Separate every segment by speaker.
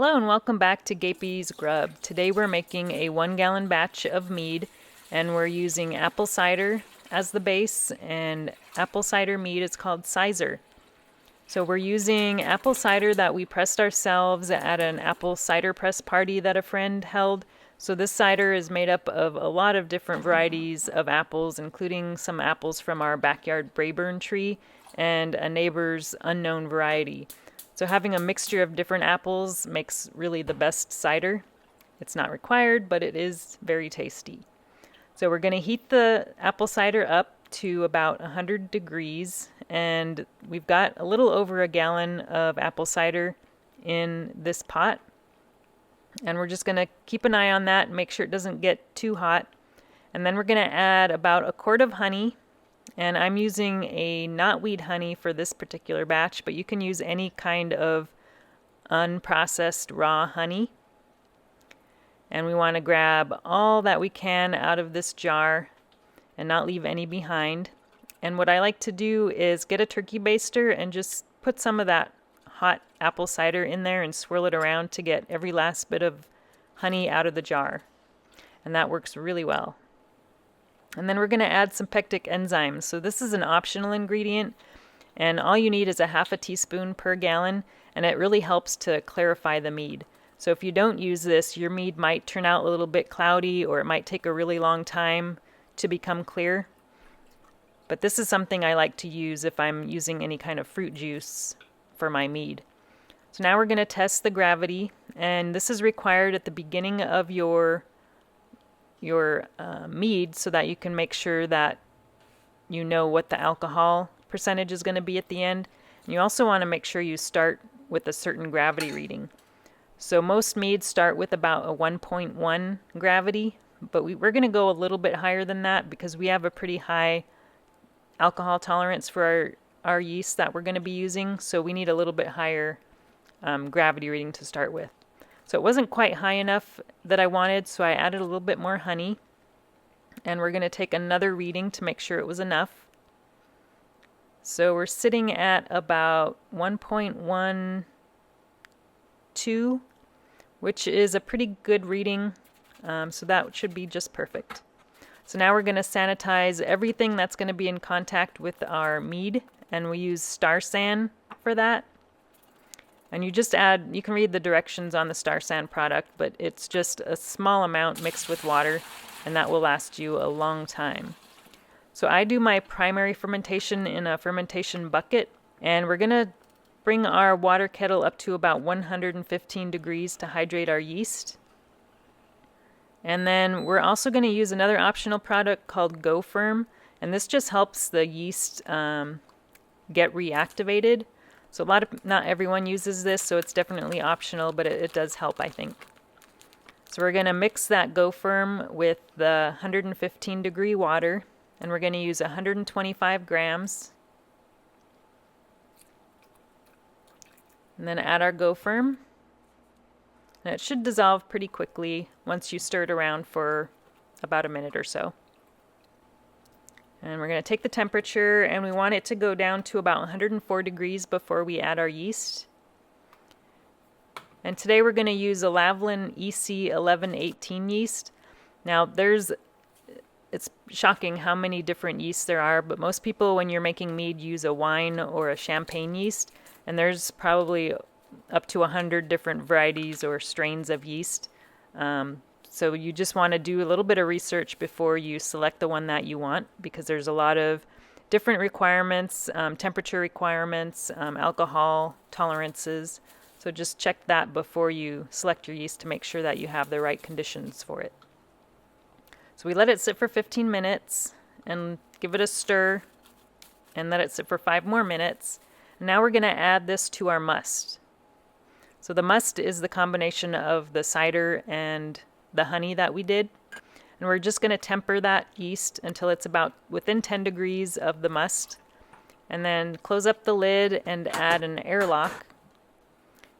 Speaker 1: Hello and welcome back to Gapey's Grub. Today we're making a 1-gallon batch of mead and we're using apple cider as the base, and apple cider mead is called Cyser. So we're using apple cider that we pressed ourselves at an apple cider press party that a friend held. So this cider is made up of a lot of different varieties of apples, including some apples from our backyard Brayburn tree and a neighbor's unknown variety. So having a mixture of different apples makes really the best cider. It's not required, but it is very tasty. So we're going to heat the apple cider up to about 100 degrees, and we've got a little over a gallon of apple cider in this pot. And we're just going to keep an eye on that and make sure it doesn't get too hot. And then we're going to add about a quart of honey. And I'm using a knotweed honey for this particular batch, but you can use any kind of unprocessed raw honey. And we want to grab all that we can out of this jar and not leave any behind. And what I like to do is get a turkey baster and just put some of that hot apple cider in there and swirl it around to get every last bit of honey out of the jar. And that works really well. And then we're going to add some pectic enzymes. So this is an optional ingredient, and all you need is a half a teaspoon per gallon, and it really helps to clarify the mead. So if you don't use this, your mead might turn out a little bit cloudy, or it might take a really long time to become clear. But this is something I like to use if I'm using any kind of fruit juice for my mead. So now we're going to test the gravity, and this is required at the beginning of your mead so that you can make sure that you know what the alcohol percentage is going to be at the end. And you also want to make sure you start with a certain gravity reading. So most meads start with about a 1.1 gravity, but we're going to go a little bit higher than that because we have a pretty high alcohol tolerance for our yeast that we're going to be using, so we need a little bit higher gravity reading to start with. So it wasn't quite high enough that I wanted, so I added a little bit more honey. And we're going to take another reading to make sure it was enough. So we're sitting at about 1.12, which is a pretty good reading. So that should be just perfect. So now we're going to sanitize everything that's going to be in contact with our mead. And we use Star San for that. And you just add, you can read the directions on the Star San product, but it's just a small amount mixed with water, and that will last you a long time. So I do my primary fermentation in a fermentation bucket, and we're going to bring our water kettle up to about 115 degrees to hydrate our yeast. And then we're also going to use another optional product called Go Firm, and this just helps the yeast get reactivated. So not everyone uses this, so it's definitely optional, but it does help, I think. So we're going to mix that Go Firm with the 115 degree water, and we're going to use 125 grams. And then add our Go Firm. And it should dissolve pretty quickly once you stir it around for about a minute or so. And we're going to take the temperature, and we want it to go down to about 104 degrees before we add our yeast. And today we're going to use a Lavlin EC 1118 yeast. Now it's shocking how many different yeasts there are, but most people when you're making mead use a wine or a champagne yeast, and there's probably up to 100 different varieties or strains of yeast. So you just want to do a little bit of research before you select the one that you want, because there's a lot of different requirements, temperature requirements, alcohol tolerances. So just check that before you select your yeast to make sure that you have the right conditions for it. So we let it sit for 15 minutes and give it a stir and let it sit for 5 more minutes. Now we're going to add this to our must. So the must is the combination of the cider and the honey that we did, and we're just going to temper that yeast until it's about within 10 degrees of the must, and then close up the lid and add an airlock.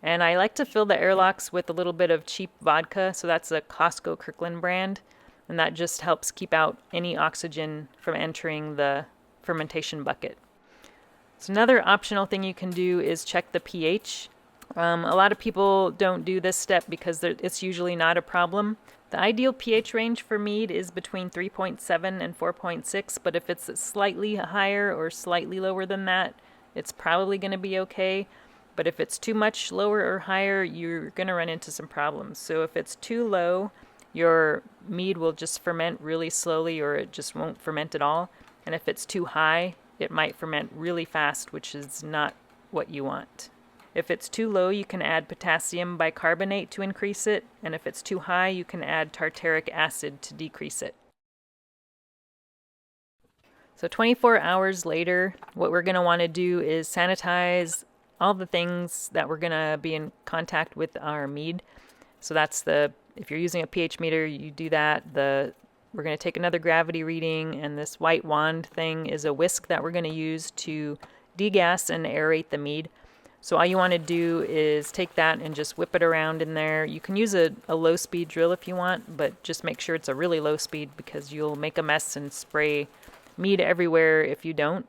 Speaker 1: And I like to fill the airlocks with a little bit of cheap vodka, so that's a Costco Kirkland brand, and that just helps keep out any oxygen from entering the fermentation bucket. So another optional thing you can do is check the pH. A lot of people don't do this step because it's usually not a problem. The ideal pH range for mead is between 3.7 and 4.6, but if it's slightly higher or slightly lower than that, it's probably going to be okay. But if it's too much lower or higher, you're going to run into some problems. So if it's too low, your mead will just ferment really slowly, or it just won't ferment at all. And if it's too high, it might ferment really fast, which is not what you want. If it's too low, you can add potassium bicarbonate to increase it, and if it's too high, you can add tartaric acid to decrease it. So 24 hours later, what we're going to want to do is sanitize all the things that we're going to be in contact with our mead. So that's if you're using a pH meter, you do that. We're going to take another gravity reading, and this white wand thing is a whisk that we're going to use to degas and aerate the mead. So all you want to do is take that and just whip it around in there. You can use a low speed drill if you want, but just make sure it's a really low speed because you'll make a mess and spray mead everywhere if you don't.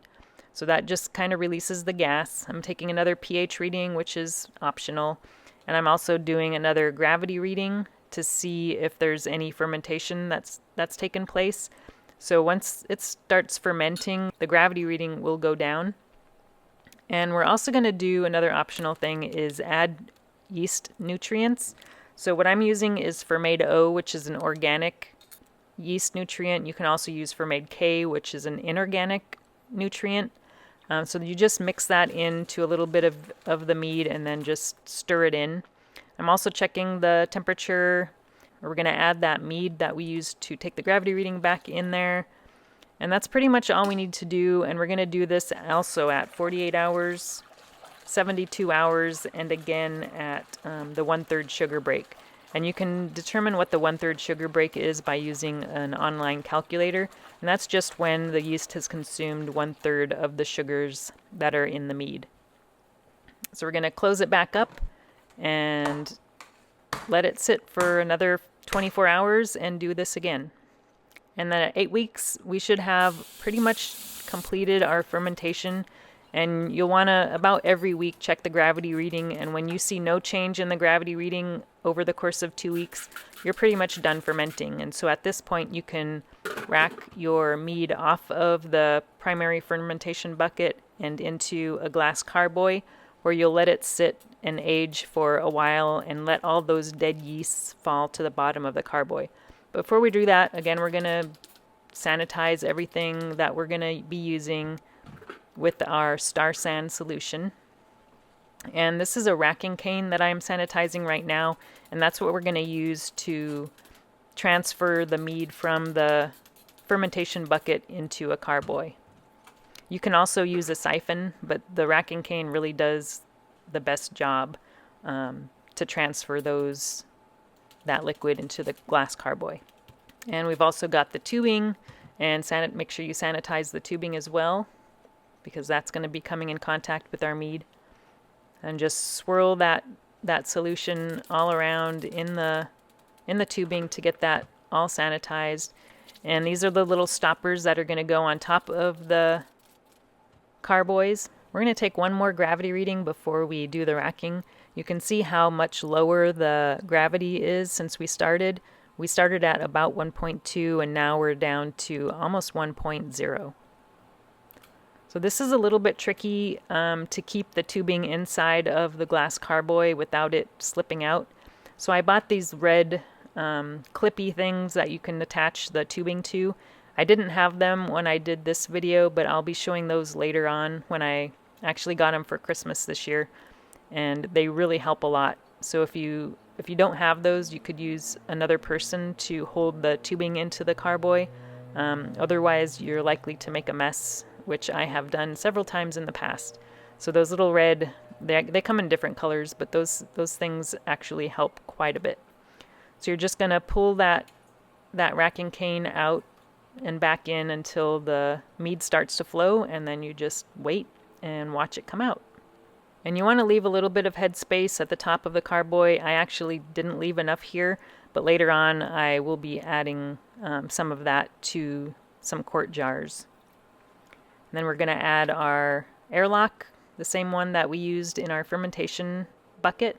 Speaker 1: So that just kind of releases the gas. I'm taking another pH reading, which is optional. And I'm also doing another gravity reading to see if there's any fermentation that's taken place. So once it starts fermenting, the gravity reading will go down. And we're also going to do another optional thing is add yeast nutrients. So what I'm using is Fermade-O, which is an organic yeast nutrient. You can also use Fermade-K, which is an inorganic nutrient. So you just mix that into a little bit of the mead and then just stir it in. I'm also checking the temperature. We're going to add that mead that we used to take the gravity reading back in there. And that's pretty much all we need to do, and we're going to do this also at 48 hours, 72 hours, and again at the 1/3 sugar break. And you can determine what the 1/3 sugar break is by using an online calculator, and that's just when the yeast has consumed 1/3 of the sugars that are in the mead. So we're going to close it back up and let it sit for another 24 hours and do this again. And then at 8 weeks, we should have pretty much completed our fermentation. And you'll want to, about every week, check the gravity reading. And when you see no change in the gravity reading over the course of 2 weeks, you're pretty much done fermenting. And so at this point, you can rack your mead off of the primary fermentation bucket and into a glass carboy, where you'll let it sit and age for a while and let all those dead yeasts fall to the bottom of the carboy. Before we do that, again, we're going to sanitize everything that we're going to be using with our Star San solution. And this is a racking cane that I'm sanitizing right now, and that's what we're going to use to transfer the mead from the fermentation bucket into a carboy. You can also use a siphon, but the racking cane really does the best job to transfer that liquid into the glass carboy. And we've also got the tubing, and make sure you sanitize the tubing as well, because that's going to be coming in contact with our mead. And just swirl that solution all around in the tubing to get that all sanitized. And these are the little stoppers that are going to go on top of the carboys. We're going to take one more gravity reading before we do the racking. You can see how much lower the gravity is since we started. We started at about 1.2 and now we're down to almost 1.0. So this is a little bit tricky to keep the tubing inside of the glass carboy without it slipping out. So I bought these red clippy things that you can attach the tubing to. I didn't have them when I did this video, but I'll be showing those later on when I actually got them for Christmas this year. And they really help a lot. So if you don't have those, you could use another person to hold the tubing into the carboy. Otherwise, you're likely to make a mess, which I have done several times in the past. So those little red, they come in different colors, but those things actually help quite a bit. So you're just going to pull that racking cane out and back in until the mead starts to flow, and then you just wait and watch it come out. And you want to leave a little bit of head space at the top of the carboy. I actually didn't leave enough here, but later on I will be adding some of that to some quart jars. And then we're going to add our airlock, the same one that we used in our fermentation bucket.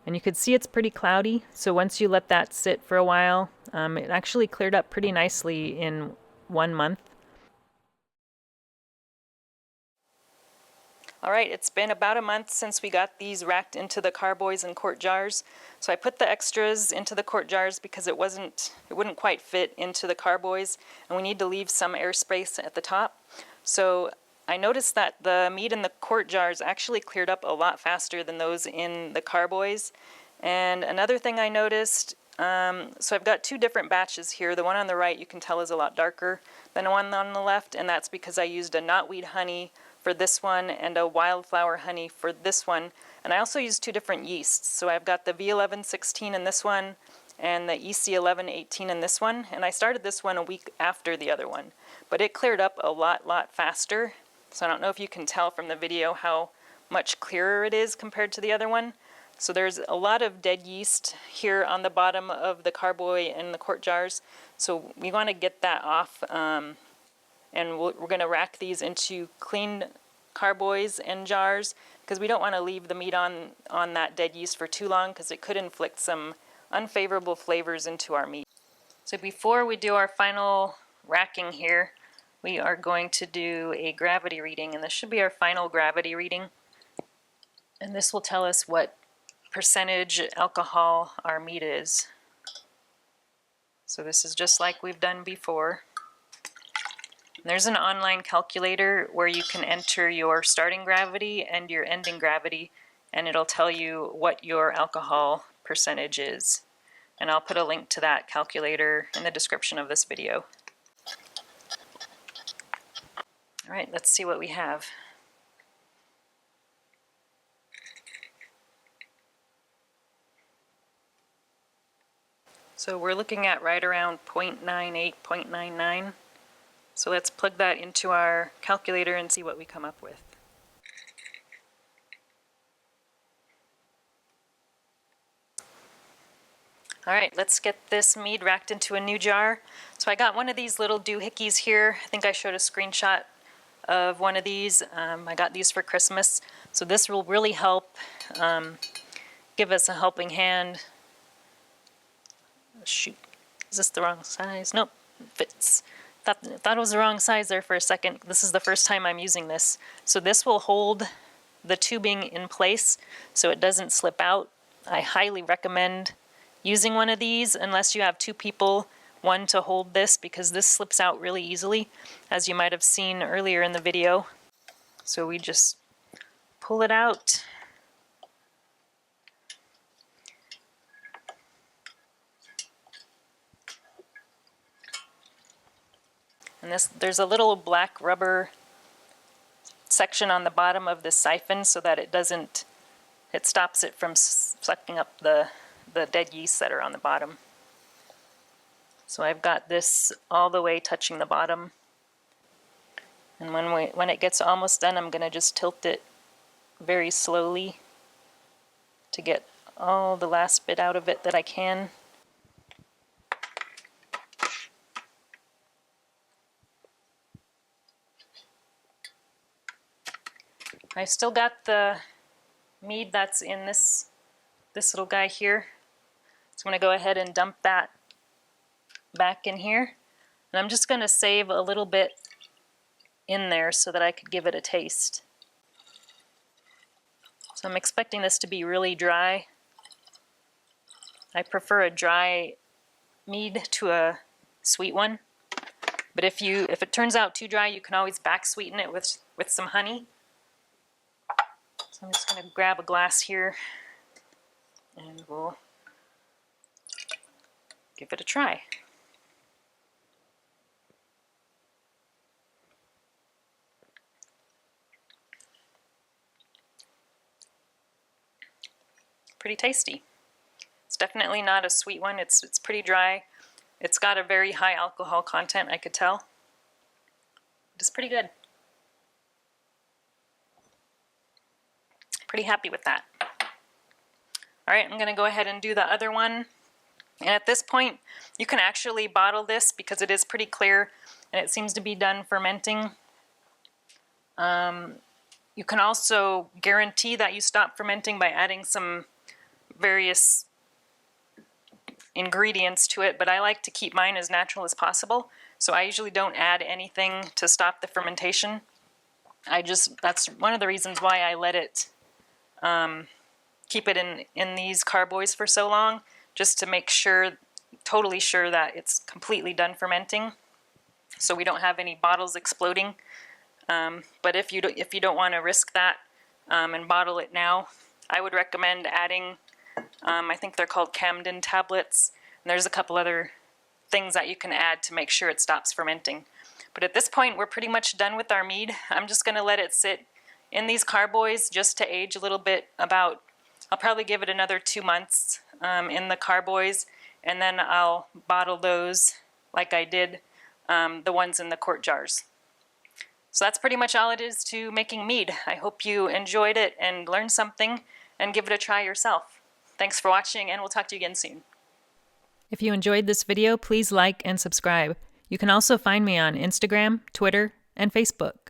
Speaker 1: And you could see it's pretty cloudy, so once you let that sit for a while, it actually cleared up pretty nicely in 1 month. Alright, it's been about a month since we got these racked into the carboys and quart jars. So I put the extras into the quart jars because it wouldn't quite fit into the carboys, and we need to leave some airspace at the top. So I noticed that the mead in the quart jars actually cleared up a lot faster than those in the carboys. And another thing I noticed, so I've got two different batches here. The one on the right you can tell is a lot darker than the one on the left, and that's because I used a knotweed honey for this one and a wildflower honey for this one. And I also used two different yeasts. So I've got the V1116 in this one and the EC1118 in this one. And I started this one a week after the other one. But it cleared up a lot faster. So I don't know if you can tell from the video how much clearer it is compared to the other one. So there's a lot of dead yeast here on the bottom of the carboy and the quart jars. So we want to get that off. And we're going to rack these into clean carboys and jars because we don't want to leave the meat on that dead yeast for too long because it could inflict some unfavorable flavors into our meat. So before we do our final racking here, we are going to do a gravity reading, and this should be our final gravity reading. And this will tell us what percentage alcohol our meat is. So this is just like we've done before. There's an online calculator where you can enter your starting gravity and your ending gravity, and it'll tell you what your alcohol percentage is. And I'll put a link to that calculator in the description of this video. All right, let's see what we have. So we're looking at right around 0.98, 0.99. So let's plug that into our calculator and see what we come up with. Alright, let's get this mead racked into a new jar. So I got one of these little doohickeys here. I think I showed a screenshot of one of these. I got these for Christmas. So this will really help give us a helping hand. Shoot, is this the wrong size? Nope, it fits. Thought it was the wrong size there for a second. This is the first time I'm using this. So this will hold the tubing in place so it doesn't slip out. I highly recommend using one of these unless you have two people, one to hold this, because this slips out really easily, as you might have seen earlier in the video. So we just pull it out. And there's a little black rubber section on the bottom of this siphon so that it stops it from sucking up the dead yeast that are on the bottom. So I've got this all the way touching the bottom. And when it gets almost done, I'm going to just tilt it very slowly to get all the last bit out of it that I can. I still got the mead that's in this little guy here. So I'm going to go ahead and dump that back in here. And I'm just going to save a little bit in there so that I could give it a taste. So I'm expecting this to be really dry. I prefer a dry mead to a sweet one. But if it turns out too dry, you can always back sweeten it with some honey. So I'm just going to grab a glass here and we'll give it a try. Pretty tasty. It's definitely not a sweet one. It's pretty dry. It's got a very high alcohol content, I could tell. It's pretty good. Pretty happy with that. All right, I'm going to go ahead and do the other one. And at this point, you can actually bottle this because it is pretty clear and it seems to be done fermenting. You can also guarantee that you stop fermenting by adding some various ingredients to it, but I like to keep mine as natural as possible, so I usually don't add anything to stop the fermentation. That's one of the reasons why I let it keep it in these carboys for so long, just to make sure, totally sure that it's completely done fermenting, so we don't have any bottles exploding. But if you don't want to risk that and bottle it now, I would recommend adding, I think they're called Camden tablets, and there's a couple other things that you can add to make sure it stops fermenting. But at this point, we're pretty much done with our mead. I'm just going to let it sit in these carboys just to age a little bit. I'll probably give it another 2 months in the carboys, and then I'll bottle those like I did the ones in the quart jars. So that's pretty much all it is to making mead. I hope you enjoyed it and learned something, and give it a try yourself. Thanks for watching, and we'll talk to you again soon. If you enjoyed this video, please like and subscribe. You can also find me on Instagram, Twitter, and Facebook.